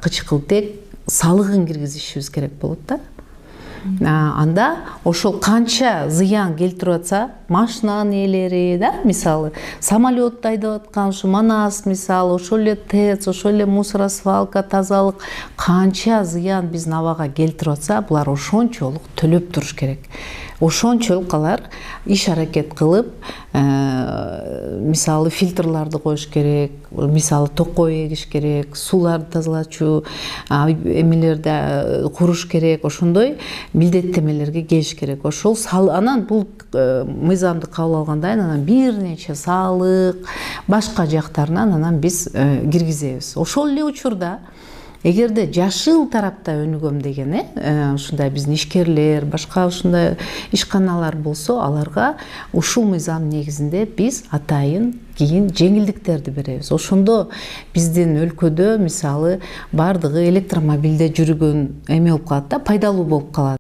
кычкылтек салыгын киргизишибиз керек болот да. Анда ошол канча зыян келтирип атса, машинанын ээлери да, мисалы, самолет айдап аткан ушу Манас мисалы, ошол эле ТЭЦ, ошол эле мусоросвалка, тазалык канча зыян биздин абага келтирип атса, булар ошончолук төлөп туруш керек. Ошончолук алар иш аракет кылып, мисалы фильтрларды коюш керек, мисалы токой эгиш керек, сууларды тазалачу эмелерди куруш керек, ошондой милдеттемелерге келиш керек. Ошол анан бул мыйзамды кабыл алгандан кийин анан бир нече салык, башка жактарынан анан биз киргизебиз. Ошол эле учурда эгерде жашыл тарапта өнүгөм деген, ушундай биздин ишкерлер, башка ушундай ишканалар болсо, аларга ушул мыйзам негизинде биз атайын кийин жеңилдиктерди беребиз. Ошондо биздин өлкөдө мисалы бардыгы электромобилде жүргөн эме болуп калат да, пайдалуу болуп калат.